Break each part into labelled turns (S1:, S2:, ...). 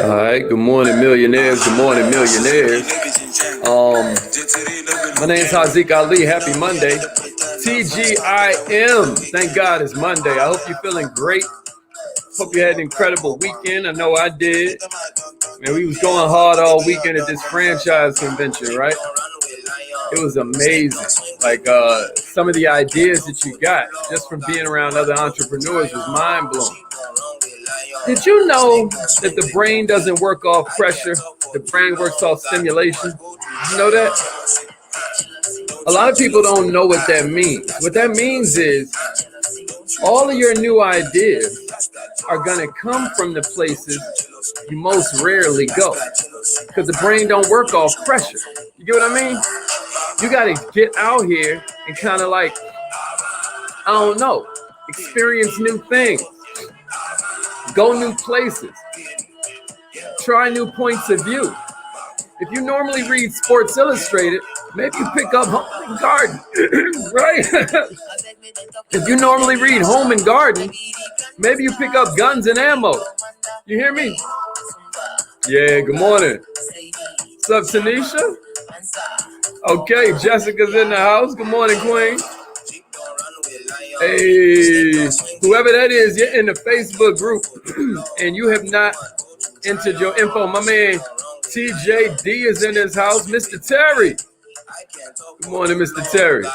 S1: All right. Good morning, millionaires. Good morning, millionaires. My name's Haziq Ali. Happy Monday. TGIM. Thank God it's Monday. I hope you're feeling great. Hope you had an incredible weekend. I know I did. Man, we was going hard all weekend at this franchise convention, right? It was amazing. Like some of the ideas that you got just from being around other entrepreneurs was mind blowing. Did you know that the brain doesn't work off pressure? The brain works off stimulation. You know that? A lot of people don't know what that means. What that means is all of your new ideas are going to come from the places you most rarely go, because the brain don't work off pressure. You get what I mean? You got to get out here and kind of like, I don't know, experience new things, go new places, try new points of view. If you normally read Sports Illustrated, maybe you pick up Home and Garden, right? If you normally read Home and Garden, maybe you pick up Guns and Ammo. You hear me? Yeah, good morning. What's up, Tanisha? Okay, Jessica's in the house. Good morning, Queen. Hey, whoever that is, you're in the Facebook group and you have not entered your info. My man TJD is in his house. Mr. Terry. Good morning, Mr. Terry.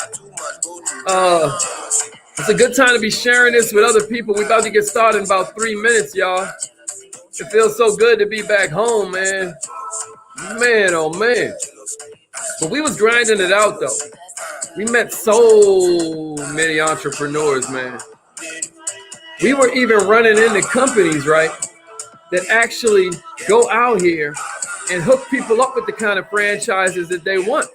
S1: It's a good time to be sharing this with other people. We're about to get started in about 3 minutes, y'all. It feels so good to be back home, man. Man, oh man. But we was grinding it out, though. We met so many entrepreneurs, man. We were even running into companies, right, that actually go out here and hook people up with the kind of franchises that they want.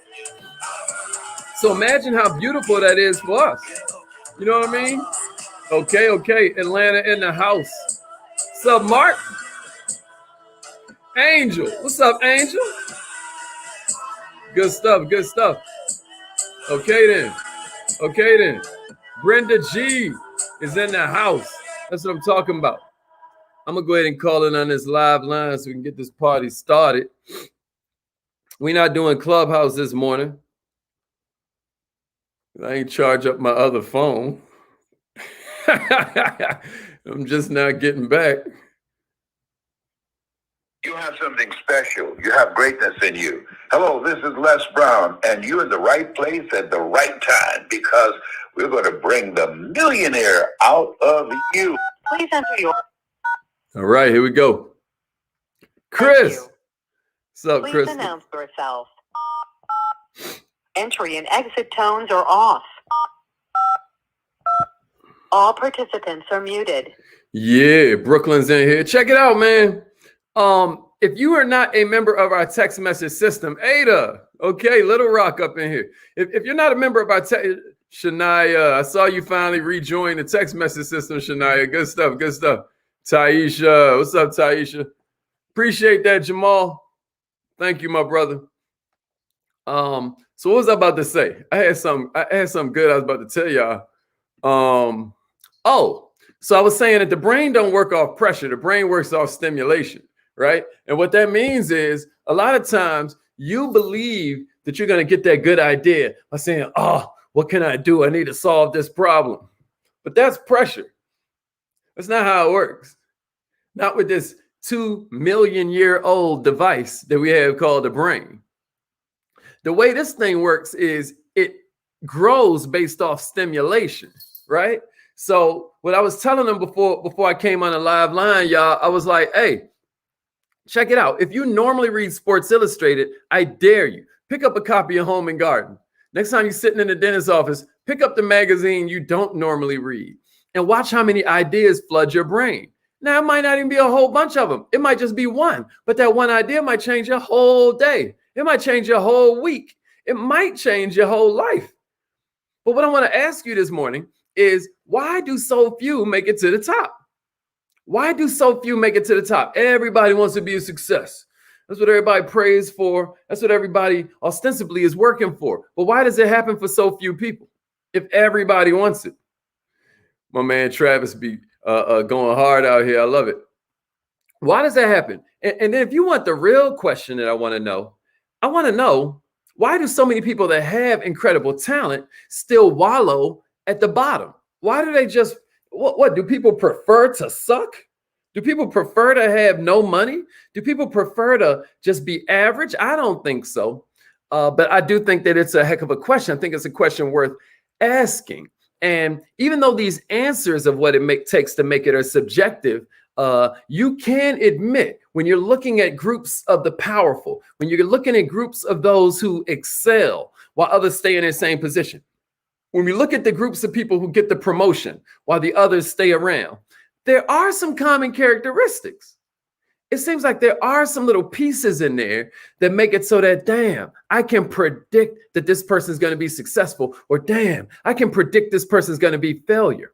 S1: So imagine how beautiful that is for us. You know what I mean? Okay. Atlanta in the house. What's up, Mark? Angel. What's up, Angel? Good stuff. Okay then. Brenda G is in the house. That's what I'm talking about. I'm going to go ahead and call it on this live line so we can get this party started. We're not doing Clubhouse this morning. I ain't charge up my other phone. I'm just now getting back.
S2: You have something special. You have greatness in you. Hello, this is Les Brown, and you're in the right place at the right time, because we're going to bring the millionaire out of you.
S3: Please enter your...
S1: All right, here we go. Chris. What's up, Chris?
S3: Please announce yourself. Entry and exit tones are off. All participants are muted.
S1: Yeah, Brooklyn's in here. Check it out, man. If you are not a member of our text message system, Ada, okay, Little Rock up in here. If you're not a member of our Shania, I saw you finally rejoin the text message system, Shania. Good stuff. Taisha, what's up, Taisha? Appreciate that, Jamal. Thank you, my brother. So what was I about to say? I had something good I was about to tell y'all. So I was saying that the brain don't work off pressure. The brain works off stimulation, right? And what that means is a lot of times you believe that you're going to get that good idea by saying, oh, what can I do? I need to solve this problem. But that's pressure. That's not how it works. Not with this 2 million year old device that we have called the brain. The way this thing works is it grows based off stimulation, right? So what I was telling them before I came on the live line, y'all, I was like, hey, check it out. If you normally read Sports Illustrated, I dare you, pick up a copy of Home and Garden. Next time you're sitting in the dentist's office, pick up the magazine you don't normally read and watch how many ideas flood your brain. Now, it might not even be a whole bunch of them. It might just be one, but that one idea might change your whole day. It might change your whole week. It might change your whole life. But what I want to ask you this morning is, why do so few make it to the top? Why do so few make it to the top? Everybody wants to be a success. That's what everybody prays for. That's what everybody ostensibly is working for. But why does it happen for so few people if everybody wants it? My man Travis be going hard out here. I love it. Why does that happen? And then if you want the real question that I want to know, why do so many people that have incredible talent still wallow at the bottom? Why do they just, what do people prefer to suck? Do people prefer to have no money? Do people prefer to just be average? I don't think so. But I do think that it's a heck of a question. I think it's a question worth asking. And even though these answers of what it takes to make it are subjective, you can admit when you're looking at groups of the powerful, when you're looking at groups of those who excel while others stay in their same position, when we look at the groups of people who get the promotion while the others stay around, there are some common characteristics. It seems like there are some little pieces in there that make it so that, damn, I can predict that this person is going to be successful, or damn, I can predict this person is going to be failure.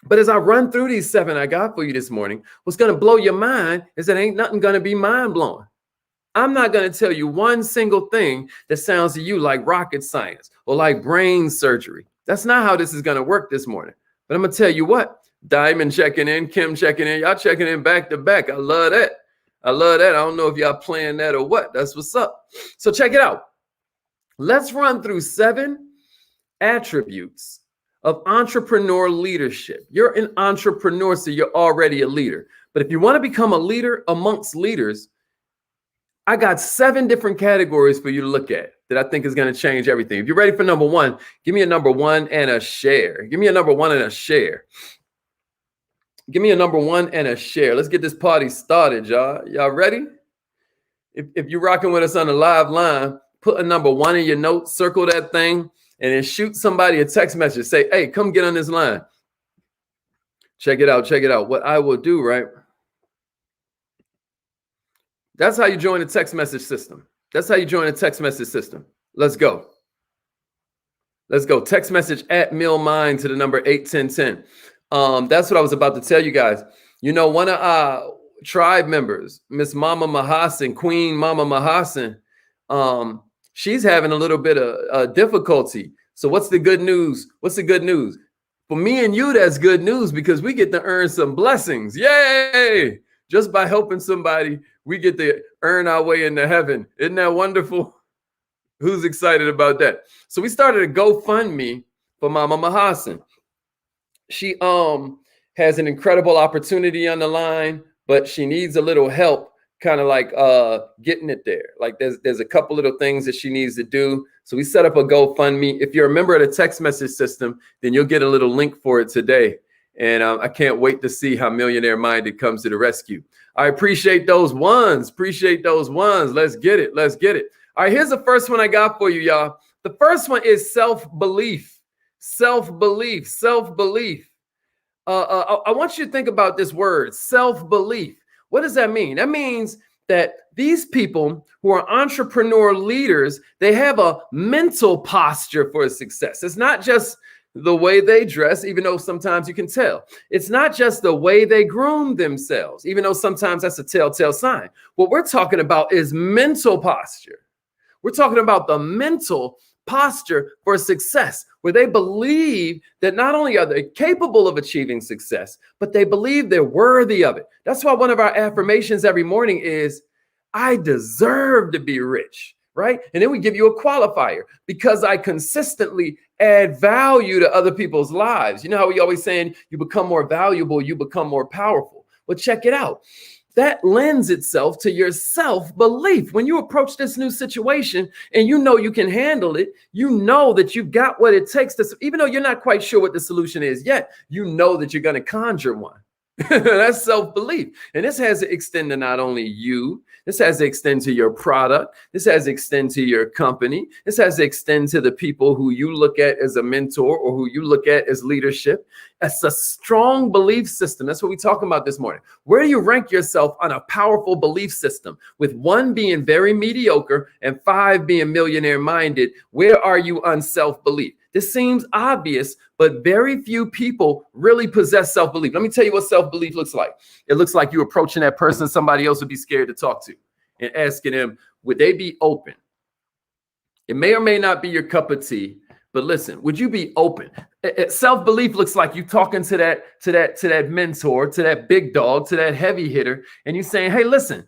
S1: But as I run through these 7 I got for you this morning, what's going to blow your mind is that ain't nothing going to be mind blowing. I'm not going to tell you one single thing that sounds to you like rocket science or like brain surgery. That's not how this is going to work this morning. But I'm going to tell you what, Diamond checking in, Kim checking in, y'all checking in back to back. I love that. I love that. I don't know if y'all playing that or what. That's what's up. So check it out. Let's run through 7 attributes of entrepreneur leadership. You're an entrepreneur, so you're already a leader. But if you want to become a leader amongst leaders, I got 7 different categories for you to look at that I think is going to change everything. If you're ready for number 1, give me a number 1 and a share. Give me a number 1 and a share. Give me a number 1 and a share. Let's get this party started, y'all. Y'all ready? If you're rocking with us on the live line, put a number 1 in your notes, circle that thing, and then shoot somebody a text message. Say, hey, come get on this line. Check it out. Check it out. What I will do, right? That's how you join the text message system. That's how you join the text message system. Let's go. Let's go. Text message at MillMind to the number 81010. That's what I was about to tell you guys. You know, one of our tribe members, Miss Mama Mahasin, Queen Mama Mahasin, she's having a little bit of difficulty. So what's the good news? What's the good news? For me and you, that's good news because we get to earn some blessings. Yay! Just by helping somebody, we get to earn our way into heaven. Isn't that wonderful? Who's excited about that? So we started a GoFundMe for Mama Mahasin. She has an incredible opportunity on the line, but she needs a little help kind of like getting it there. Like there's a couple little things that she needs to do. So we set up a GoFundMe. If you're a member of the text message system, then you'll get a little link for it today. And I can't wait to see how Millionaire Minded comes to the rescue. I appreciate those ones. Appreciate those ones. Let's get it. Let's get it. All right, here's the first one I got for you, y'all. The first one is self-belief. Self-belief. Self-belief. I want you to think about this word, self-belief. What does that mean? That means that these people who are entrepreneur leaders, they have a mental posture for success. It's not just the way they dress, even though sometimes you can tell. It's not just the way they groom themselves, even though sometimes that's a telltale sign. What we're talking about is mental posture. We're talking about the mental posture for success, where they believe that not only are they capable of achieving success, but they believe they're worthy of it. That's why one of our affirmations every morning is, I deserve to be rich, right? And then we give you a qualifier, because I consistently add value to other people's lives. You know how we always saying you become more valuable, you become more powerful. Well, check it out. That lends itself to your self-belief. When you approach this new situation and you know you can handle it, you know that you've got what it takes to, even though you're not quite sure what the solution is yet, you know that you're going to conjure one. That's self-belief. And this has to extend to not only you, this has to extend to your product. This has to extend to your company. This has to extend to the people who you look at as a mentor or who you look at as leadership. That's a strong belief system. That's what we're talking about this morning. Where do you rank yourself on a powerful belief system? With 1 being very mediocre and 5 being millionaire minded, where are you on self-belief? This seems obvious, but very few people really possess self-belief. Let me tell you what self-belief looks like. It looks like you approaching that person somebody else would be scared to talk to and asking them, would they be open? It may or may not be your cup of tea, But listen, would you be open? Self-belief looks like you talking to that mentor, to that big dog, to that heavy hitter, and you saying, hey, listen,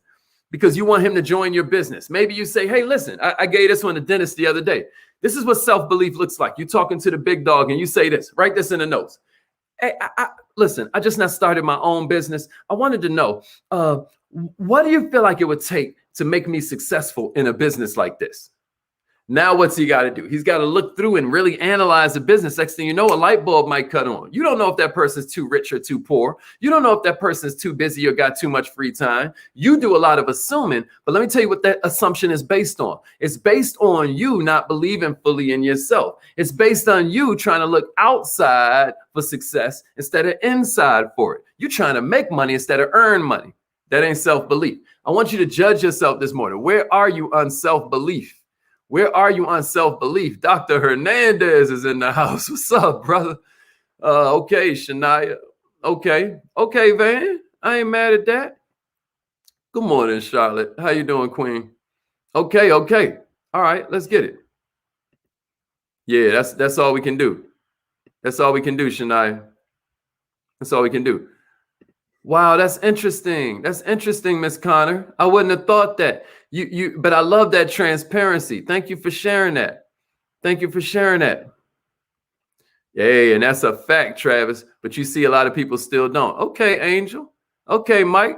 S1: because you want him to join your business. Maybe you say, hey, listen, I gave this one to dentist the other day. This is what self-belief looks like. You talking to the big dog and you say this, write this in the notes. Hey, listen, I just now started my own business. I wanted to know, what do you feel like it would take to make me successful in a business like this? Now, what's he got to do? He's got to look through and really analyze the business. Next thing you know, a light bulb might cut on. You don't know if that person's too rich or too poor. You don't know if that person's too busy or got too much free time. You do a lot of assuming, but let me tell you what that assumption is based on. It's based on you not believing fully in yourself. It's based on you trying to look outside for success instead of inside for it. You're trying to make money instead of earn money. That ain't self-belief. I want you to judge yourself this morning. Where are you on self-belief? Where are you on self-belief? Dr. Hernandez is in the house. What's up, brother? Okay, Shania. Okay, Van. I ain't mad at that. Good morning, Charlotte. How you doing, Queen? Okay. All right, let's get it. Yeah, that's all we can do. That's all we can do, Shania. That's all we can do. Wow, that's interesting. That's interesting, Miss Connor. I wouldn't have thought that. But I love that transparency. Thank you for sharing that. Thank you for sharing that. Yeah, and that's a fact, Travis. But you see a lot of people still don't. Okay, Angel. Okay, Mike.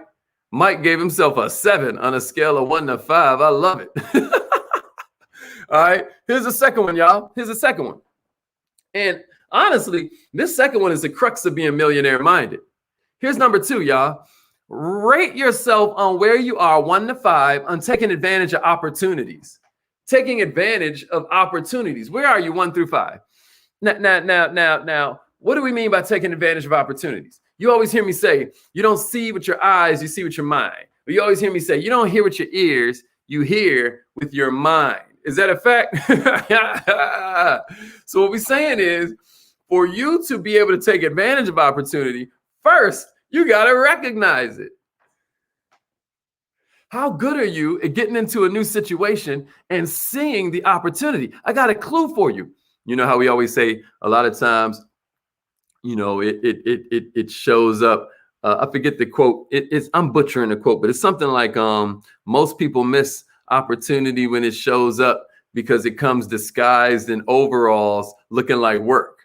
S1: Mike gave himself a 7 on a scale of 1 to 5. I love it. All right, here's the second one, y'all. Here's the second one. And honestly, this second one is the crux of being millionaire minded. Here's number 2, y'all. Rate yourself on where you are 1 to 5 on taking advantage of opportunities. Taking advantage of opportunities. Where are you 1 through 5? Now, what do we mean by taking advantage of opportunities? You always hear me say, you don't see with your eyes, you see with your mind. Or you always hear me say, you don't hear with your ears, you hear with your mind. Is that a fact? So what we're saying is, for you to be able to take advantage of opportunity, first, you got to recognize it. How good are you at getting into a new situation and seeing the opportunity? I got a clue for you. You know how we always say a lot of times, you know, it shows up. I forget the quote. I'm butchering the quote, but it's something like most people miss opportunity when it shows up because it comes disguised in overalls looking like work.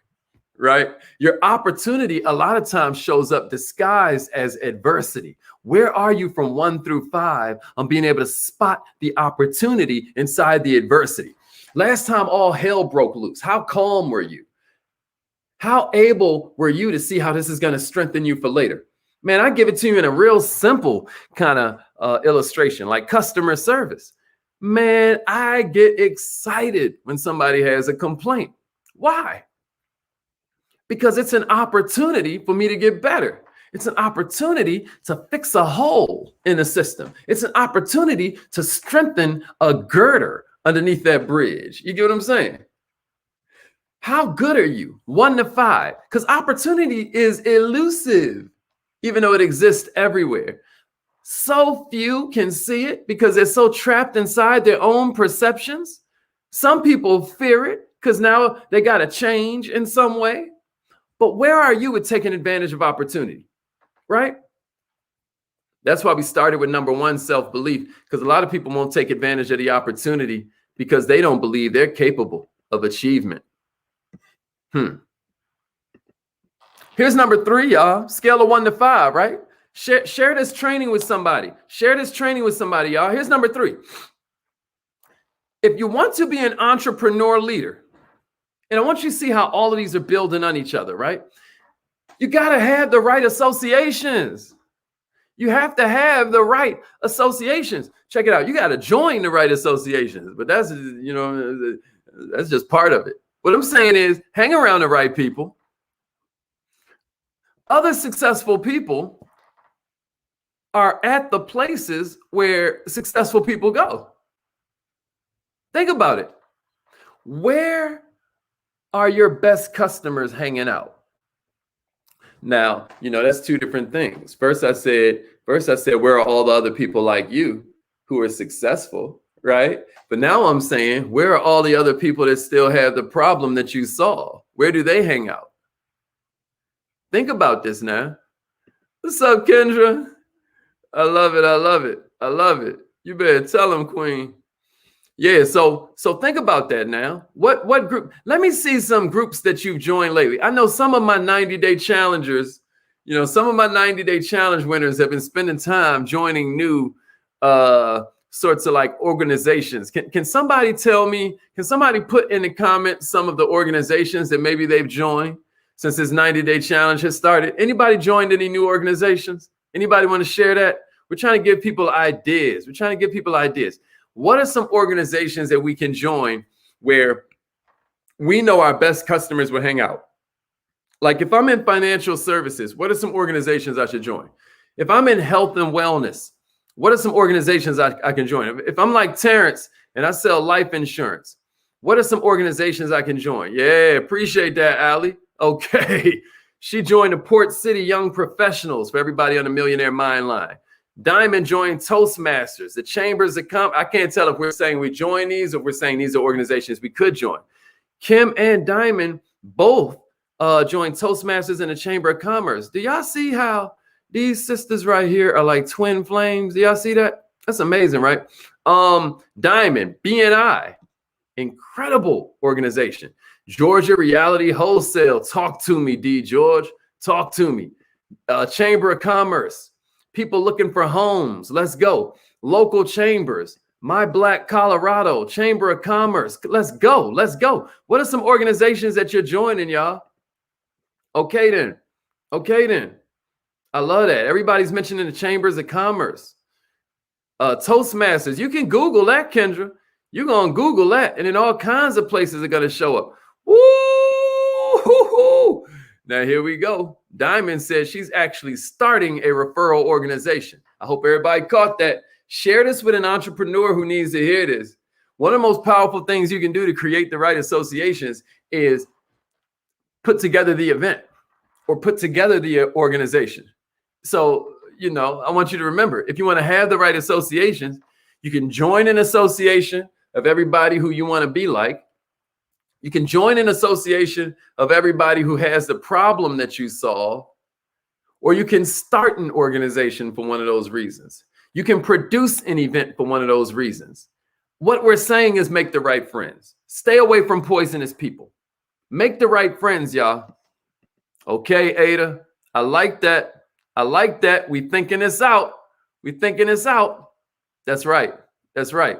S1: Right? Your opportunity a lot of times shows up disguised as adversity. Where are you from 1 through 5 on being able to spot the opportunity inside the adversity? Last time all hell broke loose, how calm were you? How able were you to see how this is going to strengthen you for later? Man, I give it to you in a real simple kind of illustration, like customer service. Man, I get excited when somebody has a complaint. Why? Because it's an opportunity for me to get better. It's an opportunity to fix a hole in the system. It's an opportunity to strengthen a girder underneath that bridge. You get what I'm saying? How good are you? 1 to 5. Because opportunity is elusive, even though it exists everywhere. So few can see it because they're so trapped inside their own perceptions. Some people fear it because now they got to change in some way. But where are you with taking advantage of opportunity, right? That's why we started with number 1, self-belief, because a lot of people won't take advantage of the opportunity because they don't believe they're capable of achievement. Here's number 3, y'all. Scale of 1 to 5, right? Share this training with somebody. Share this training with somebody, y'all. Here's number 3. If you want to be an entrepreneur leader, and I want you to see how all of these are building on each other, right? You got to have the right associations. You have to have the right associations. Check it out. You got to join the right associations, but that's, you know, that's just part of it. What I'm saying is hang around the right people. Other successful people are at the places where successful people go. Think about it. Where are your best customers hanging out? Now, you know, that's 2 different things. First I said, where are all the other people like you who are successful? right? But now I'm saying, where are all the other people that still have the problem that you saw? Where do they hang out? Think about this now. What's up, Kendra? I love it. I love it. I love it. You better tell them, Queen. Yeah, so think about that now. What group? Let me see some groups that you've joined lately. I know some of my 90-day challengers, some of my 90-day challenge winners have been spending time joining new sorts of like organizations. Can somebody tell me, can somebody put in the comments some of the organizations that maybe they've joined since this 90-day challenge has started? Anybody joined any new organizations? Anybody want to share that? We're trying to give people ideas. We're trying to give people ideas. What are some organizations that we can join where we know our best customers will hang out? Like if I'm in financial services, what are some organizations I should join? If I'm in health and wellness, what are some organizations I can join? If I'm like Terrence and I sell life insurance, what are some organizations I can join? Yeah, appreciate that, Allie. Okay. She joined the Port City Young Professionals for everybody on the Millionaire Mind Line. Diamond joined Toastmasters, the Chambers of Commerce. I can't tell if we're saying we join these or we're saying these are organizations we could join. Kim and Diamond both joined Toastmasters and the Chamber of Commerce. Do y'all see how these sisters right here are like twin flames? Do y'all see that? That's amazing, right? Diamond, BNI, incredible organization. Georgia Reality Wholesale, talk to me, D. George, talk to me. Chamber of Commerce. People looking for homes. Let's go. Local chambers. My Black Colorado, Chamber of Commerce. Let's go. Let's go. What are some organizations that you're joining, y'all? Okay, then. Okay, then. I love that. Everybody's mentioning the Chambers of Commerce. Toastmasters. You can Google that, Kendra. You're going to Google that, and then all kinds of places are going to show up. Woo! Now, here we go. Diamond says she's actually starting a referral organization. I hope everybody caught that. Share this with an entrepreneur who needs to hear this. One of the most powerful things you can do to create the right associations is put together the event or put together the organization. So, I want you to remember, if you want to have the right associations, you can join an association of everybody who you want to be like. You can join an association of everybody who has the problem that you solve, or you can start an organization for one of those reasons. You can produce an event for one of those reasons. What we're saying is make the right friends. Stay away from poisonous people. Make the right friends, y'all. Okay, Ada, I like that. I like that. We thinking this out. We thinking this out. That's right. That's right.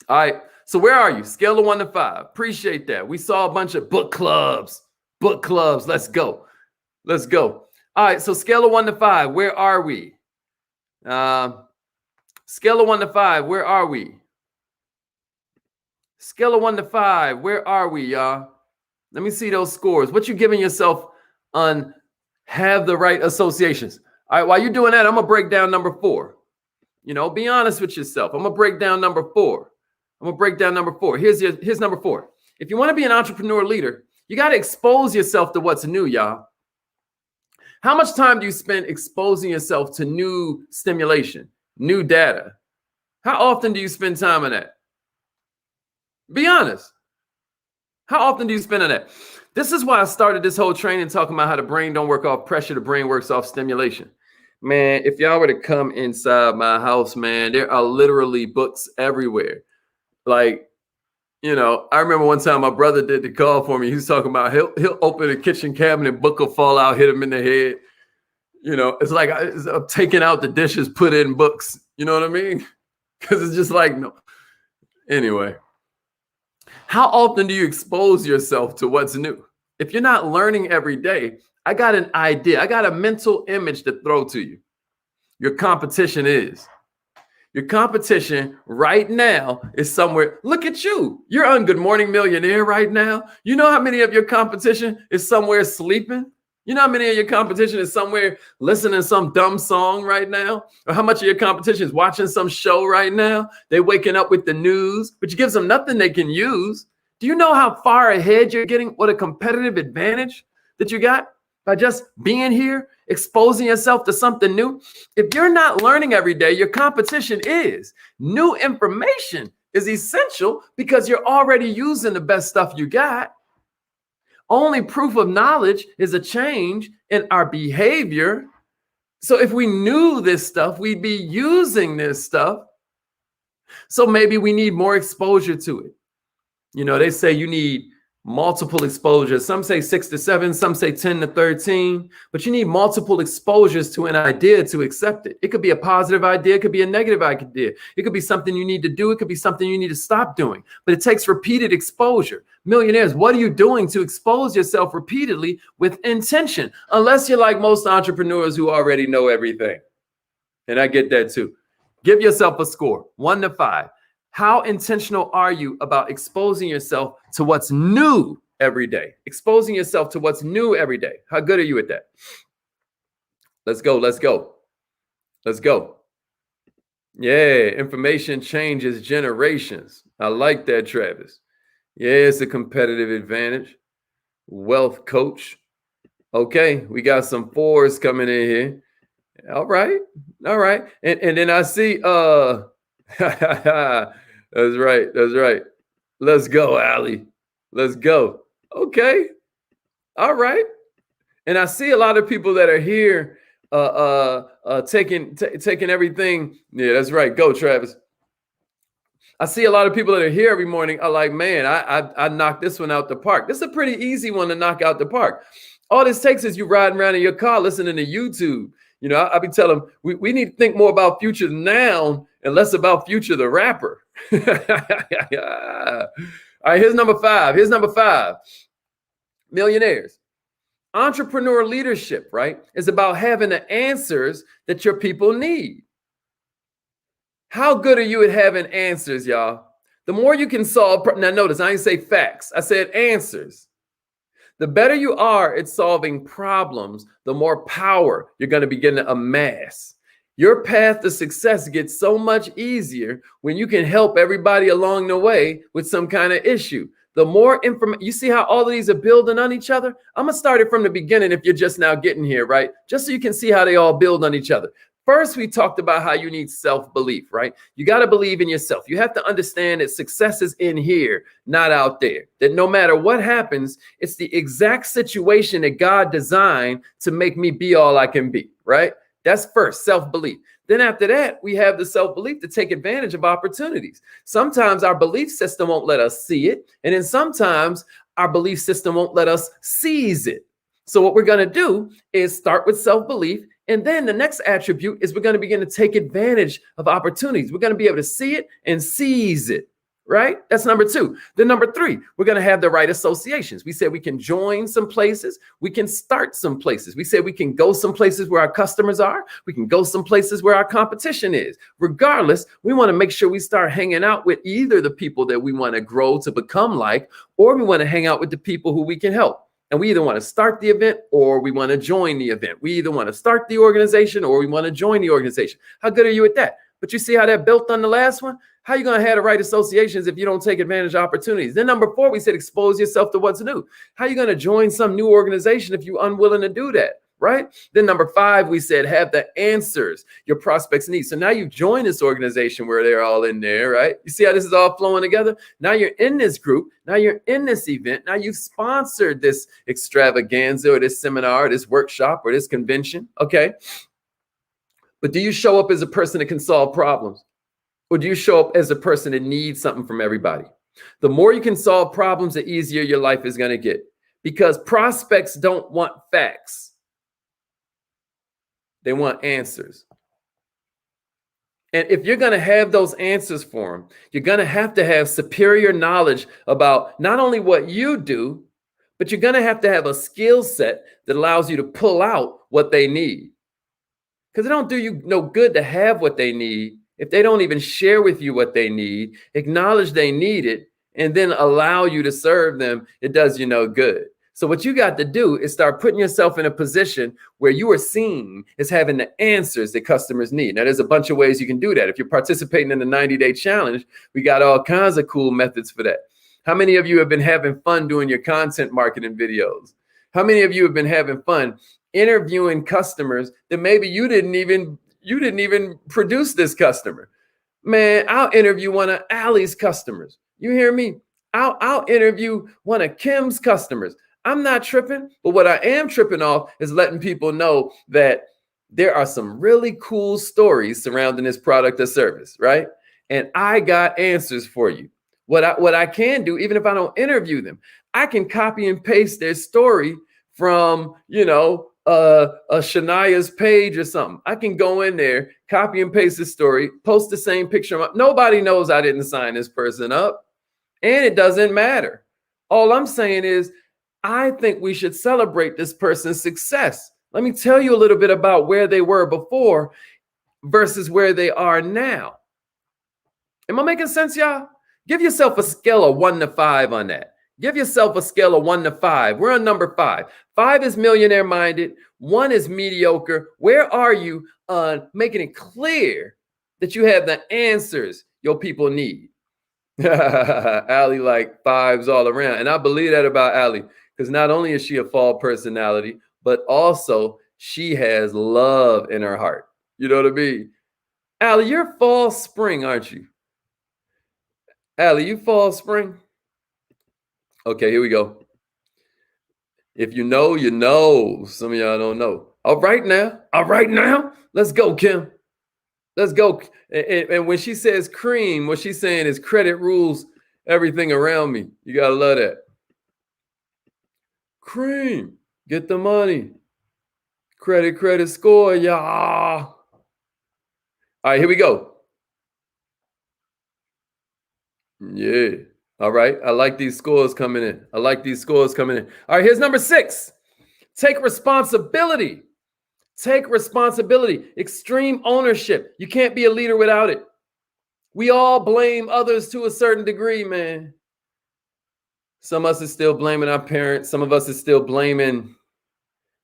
S1: All right. So where are you? Scale of 1 to 5. Appreciate that. We saw a bunch of book clubs. Book clubs. Let's go. Let's go. All right. So scale of 1 to 5. Where are we? Scale of 1 to 5. Where are we? Scale of 1 to 5. Where are we, y'all? Let me see those scores. What you giving yourself on have the right associations? All right. While you're doing that, I'm going to break down number 4. Be honest with yourself. I'm going to break down number 4. Here's number 4. If you want to be an entrepreneur leader, you got to expose yourself to what's new, y'all. How much time do you spend exposing yourself to new stimulation, new data? How often do you spend time on that? Be honest. How often do you spend on that? This is why I started this whole training talking about how the brain don't work off pressure, the brain works off stimulation. Man, if y'all were to come inside my house, man, there are literally books everywhere. Like, I remember one time my brother did the call for me. He was talking about he'll open a kitchen cabinet, book will fall out, hit him in the head. It's like I'm taking out the dishes, put in books. You know what I mean? Because it's just like, no. Anyway, how often do you expose yourself to what's new? If you're not learning every day, I got an idea. I got a mental image to throw to you. Your competition is. Your competition right now is somewhere. Look at you. You're on Good Morning Millionaire right now. You know how many of your competition is somewhere sleeping? You know how many of your competition is somewhere listening to some dumb song right now? Or how much of your competition is watching some show right now? They're waking up with the news, which gives them nothing they can use. Do you know how far ahead you're getting? What a competitive advantage that you got by just being here, exposing yourself to something new. If you're not learning every day, your competition is. New information is essential because you're already using the best stuff you got. Only proof of knowledge is a change in our behavior. So if we knew this stuff, we'd be using this stuff. So maybe we need more exposure to it. You know, they say you need multiple exposures. Some say 6 to 7, some say 10 to 13, but you need multiple exposures to an idea to accept it. It could be a positive idea. It could be a negative idea. It could be something you need to do. It could be something you need to stop doing, but it takes repeated exposure. Millionaires, what are you doing to expose yourself repeatedly with intention? Unless you're like most entrepreneurs who already know everything. And I get that too. Give yourself a score, 1 to 5. How intentional are you about exposing yourself to what's new every day? Exposing yourself to what's new every day. How good are you at that? Let's go. Let's go. Let's go. Yeah. Information changes generations. I like that, Travis. Yeah, it's a competitive advantage. Wealth coach. Okay. We got some 4s coming in here. All right. All right. And then I see, that's right. That's right. Let's go, Allie. Let's go. Okay. All right. And I see a lot of people that are here taking everything. Yeah, that's right. Go, Travis. I see a lot of people that are here every morning are like, man, I knocked this one out the park. This is a pretty easy one to knock out the park. All this takes is you riding around in your car listening to YouTube. You know, I'll be telling them we need to think more about Future the Noun and less about Future the rapper. All right, here's number 5. Here's number 5. Millionaires. Entrepreneur leadership, right, is about having the answers that your people need. How good are you at having answers, y'all? The more you can solve, now notice, I didn't say facts. I said answers. The better you are at solving problems, the more power you're going to begin to amass. Your path to success gets so much easier when you can help everybody along the way with some kind of issue. The more information, you see how all of these are building on each other? I'm going to start it from the beginning if you're just now getting here, right? Just so you can see how they all build on each other. First, we talked about how you need self-belief, right? You got to believe in yourself. You have to understand that success is in here, not out there. That no matter what happens, it's the exact situation that God designed to make me be all I can be, right? That's first, self-belief. Then after that, we have the self-belief to take advantage of opportunities. Sometimes our belief system won't let us see it. And then sometimes our belief system won't let us seize it. So what we're going to do is start with self-belief. And then the next attribute is we're going to begin to take advantage of opportunities. We're going to be able to see it and seize it, right? That's number 2. Then number 3, we're going to have the right associations. We said we can join some places. We can start some places. We said we can go some places where our customers are. We can go some places where our competition is. Regardless, we want to make sure we start hanging out with either the people that we want to grow to become like, or we want to hang out with the people who we can help. And we either want to start the event or we want to join the event. We either want to start the organization or we want to join the organization. How good are you at that? But you see how that built on the last one? How are you going to have the right associations if you don't take advantage of opportunities? Then number 4, we said expose yourself to what's new. How are you going to join some new organization if you're unwilling to do that? Right? Then number 5, we said have the answers your prospects need. So now you join this organization where they're all in there, right? You see how this is all flowing together? Now you're in this group. Now you're in this event. Now you've sponsored this extravaganza or this seminar, or this workshop or this convention. Okay. But do you show up as a person that can solve problems? Or do you show up as a person that needs something from everybody? The more you can solve problems, the easier your life is going to get, because prospects don't want facts. They want answers. And if you're going to have those answers for them, you're going to have superior knowledge about not only what you do, but you're going to have a skill set that allows you to pull out what they need. Because it don't do you no good to have what they need if they don't even share with you what they need, acknowledge they need it, and then allow you to serve them. It does you no good. So what you got to do is start putting yourself in a position where you are seen as having the answers that customers need. Now, there's a bunch of ways you can do that. If you're participating in the 90-day challenge, we got all kinds of cool methods for that. How many of you have been having fun doing your content marketing videos? How many of you have been having fun interviewing customers that maybe you didn't even produce this customer? Man, I'll interview one of Allie's customers. You hear me? I'll interview one of Kim's customers. I'm not tripping, but what I am tripping off is letting people know that there are some really cool stories surrounding this product or service, right? And I got answers for you. What I can do, even if I don't interview them, I can copy and paste their story from, a Shania's page or something. I can go in there, copy and paste the story, post the same picture. Nobody knows I didn't sign this person up, and it doesn't matter. All I'm saying is, I think we should celebrate this person's success. Let me tell you a little bit about where they were before versus where they are now. Am I making sense, y'all? Give yourself a scale of 1 to 5 on that. Give yourself a scale of 1 to 5. We're on number 5. 5 is millionaire minded. 1 is mediocre. Where are you on making it clear that you have the answers your people need? Allie like 5s all around. And I believe that about Allie, because not only is she a fall personality, but also she has love in her heart. You know what I mean? Allie, you're fall spring, aren't you? Allie, you fall spring? Okay, here we go. If you know, you know. Some of y'all don't know. All right now. Let's go, Kim. Let's go. And when she says cream, what she's saying is credit rules everything around me. You got to love that. Cream. Get the money. Credit score, y'all. All right, here we go. Yeah. All right. I like these scores coming in. All right, here's number 6. Take responsibility. Extreme ownership. You can't be a leader without it. We all blame others to a certain degree, man. Some of us is still blaming our parents. Some of us is still blaming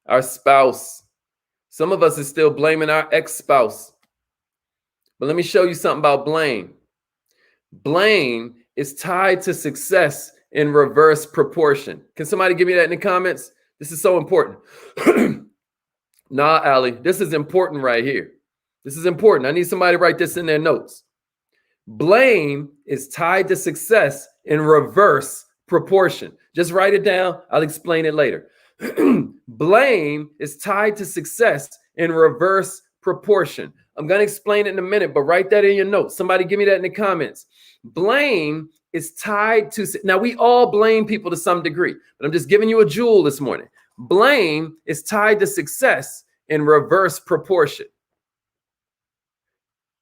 S1: our spouse. Some of us is still blaming our ex-spouse. But let me show you something about blame. Blame is tied to success in reverse proportion. Can somebody give me that in the comments? This is so important. Nah, Allie, this is important right here. This is important. I need somebody to write this in their notes. Blame is tied to success in reverse proportion. Just write it down. I'll explain it later. Blame is tied to success in reverse proportion. I'm going to explain it in a minute, but write that in your notes. Somebody give me that in the comments. Blame is tied to, now we all blame people to some degree, but I'm just giving you a jewel this morning. Blame is tied to success in reverse proportion.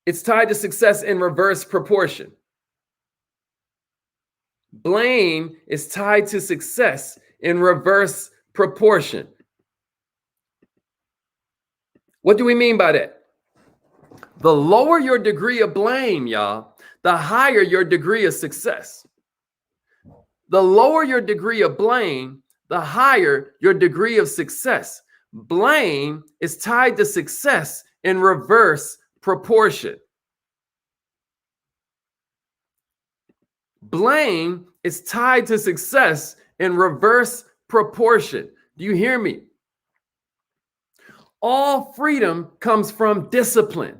S1: It's tied to success in reverse proportion. Blame is tied to success in reverse proportion. What do we mean by that? The lower your degree of blame, y'all, the higher your degree of success. The lower your degree of blame, the higher your degree of success. Blame is tied to success in reverse proportion. Blame is tied to success in reverse proportion. Do you hear me? All freedom comes from discipline.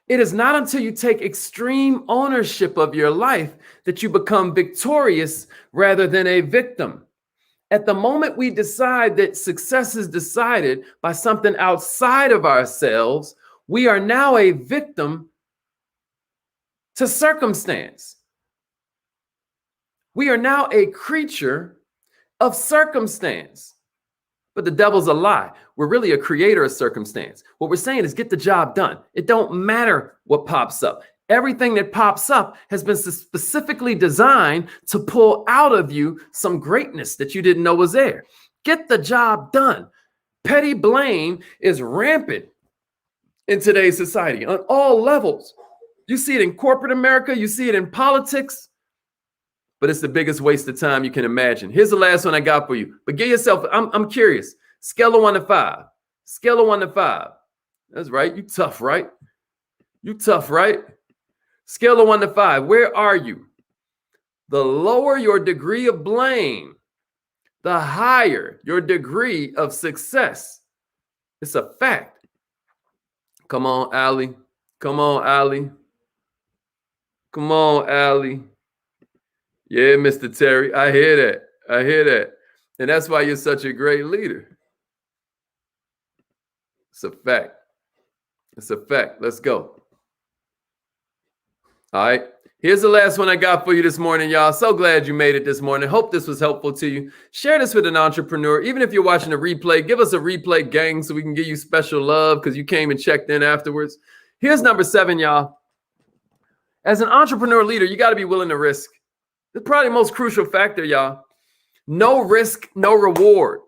S1: It is not until you take extreme ownership of your life that you become victorious rather than a victim. At the moment we decide that success is decided by something outside of ourselves, we are now a victim to circumstance. We are now a creature of circumstance. But the devil's a lie. We're really a creator of circumstance. What we're saying is get the job done. It don't matter what pops up. Everything that pops up has been specifically designed to pull out of you some greatness that you didn't know was there. Get the job done. Petty blame is rampant in today's society on all levels. You see it in corporate America. You see it in politics. But it's the biggest waste of time you can imagine. Here's the last one I got for you. But give yourself, I'm curious. Scale of 1 to 5. Scale of 1 to 5. That's right. You tough, right? You tough, right? Scale of 1 to 5. Where are you? the lower your degree of blame, the higher your degree of success. It's a fact. Come on, Allie. Come on, Allie. Come on, Allie. Yeah, Mr. Terry. I hear that. I hear that. And that's why you're such a great leader. It's a fact. It's a fact. Let's go. All right. Here's the last one I got for you this morning, y'all. So glad you made it this morning. Hope this was helpful to you. Share this with an entrepreneur. Even if you're watching a replay, give us a replay, gang, so we can give you special love because you came and checked in afterwards. Here's number 7, y'all. As an entrepreneur leader, you got to be willing to risk. It's probably the most crucial factor, y'all. No risk, no reward.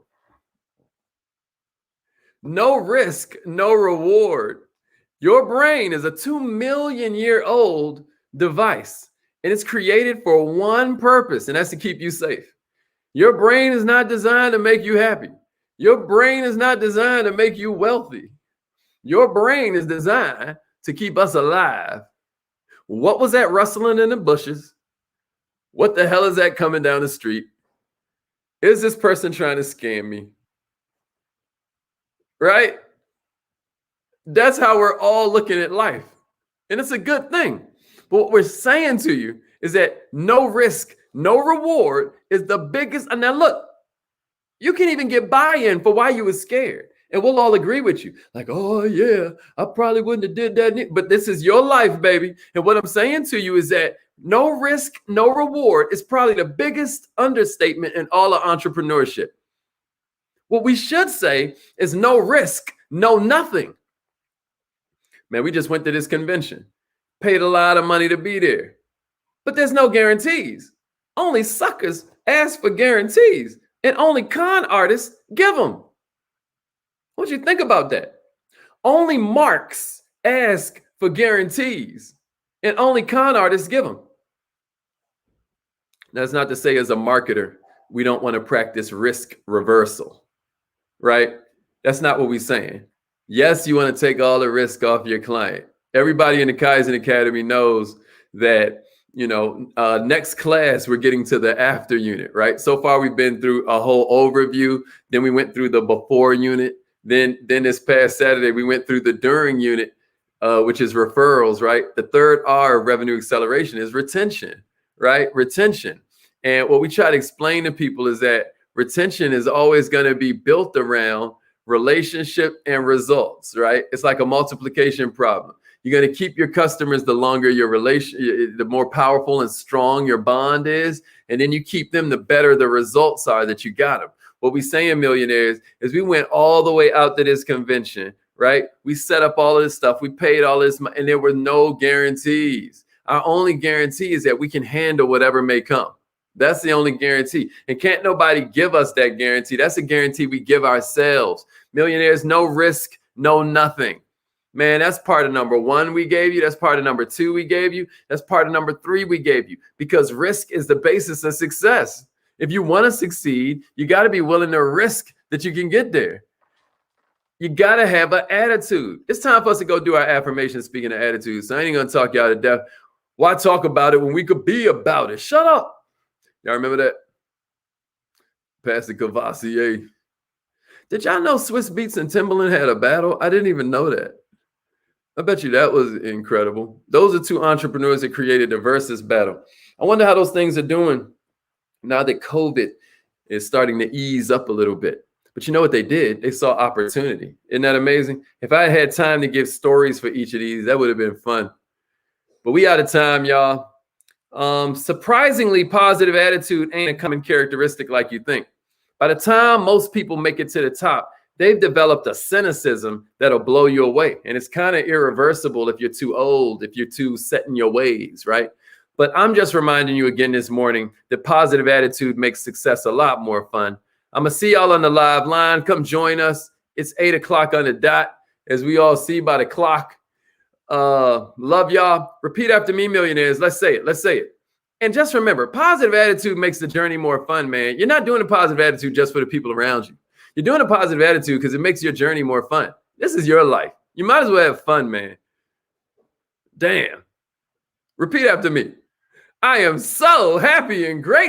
S1: No risk, no reward. Your brain is a 2 million-year-old device, and it's created for one purpose, and that's to keep you safe. Your brain is not designed to make you happy. Your brain is not designed to make you wealthy. Your brain is designed to keep us alive. What was that rustling in the bushes? What the hell is that coming down the street? Is this person trying to scam me? Right? That's how we're all looking at life. And it's a good thing. But what we're saying to you is that no risk, no reward is the biggest. And now look, you can even get buy-in for why you were scared. And we'll all agree with you. Like, oh yeah, I probably wouldn't have did that. But this is your life, baby. And what I'm saying to you is that no risk, no reward is probably the biggest understatement in all of entrepreneurship. What we should say is no risk, no nothing. Man, we just went to this convention, paid a lot of money to be there, but there's no guarantees. Only suckers ask for guarantees, and only con artists give them. What do you think about that? Only marks ask for guarantees, and only con artists give them. That's not to say as a marketer, we don't want to practice risk reversal, right? That's not what we're saying. Yes, you want to take all the risk off your client. Everybody in the Kaizen Academy knows that, next class, we're getting to the after unit, right? So far, we've been through a whole overview. Then we went through the before unit. Then this past Saturday, we went through the during unit, which is referrals, right? The third R of revenue acceleration is retention, right? Retention. And what we try to explain to people is that retention is always going to be built around relationship and results, right? It's like a multiplication problem. You're going to keep your customers the longer your relation, the more powerful and strong your bond is. And then you keep them, the better the results are that you got them. What we say in Millionaires is we went all the way out to this convention, right? We set up all of this stuff. We paid all this money, and there were no guarantees. Our only guarantee is that we can handle whatever may come. That's the only guarantee. And can't nobody give us that guarantee. That's a guarantee we give ourselves. Millionaires, no risk, no nothing. Man, that's part of number 1 we gave you. That's part of number 2 we gave you. That's part of number 3 we gave you. Because risk is the basis of success. If you want to succeed, you got to be willing to risk that you can get there. You got to have an attitude. It's time for us to go do our affirmation, speaking of attitude. So I ain't going to talk y'all to death. Why talk about it when we could be about it? Shut up. Y'all remember that? Pastor Cavassier. Did y'all know Swiss Beats and Timberland had a battle? I didn't even know that. I bet you that was incredible. Those are 2 entrepreneurs that created the versus battle. I wonder how those things are doing now that COVID is starting to ease up a little bit. But you know what they did? They saw opportunity. Isn't that amazing? If I had time to give stories for each of these, that would have been fun. But we out of time, y'all. Surprisingly, positive attitude ain't a common characteristic like you think. By the time most people make it to the top, they've developed a cynicism that'll blow you away. And it's kind of irreversible if you're too old, if you're too set in your ways, right? But I'm just reminding you again this morning that positive attitude makes success a lot more fun. I'm going to see y'all on the live line. Come join us. It's 8 o'clock on the dot, as we all see by the clock. Love y'all. Repeat after me, millionaires. Let's say it. Let's say it. And just remember, positive attitude makes the journey more fun, man. You're not doing a positive attitude just for the people around you. You're doing a positive attitude because it makes your journey more fun. This is your life. You might as well have fun, man. Damn. Repeat after me. I am so happy and grateful.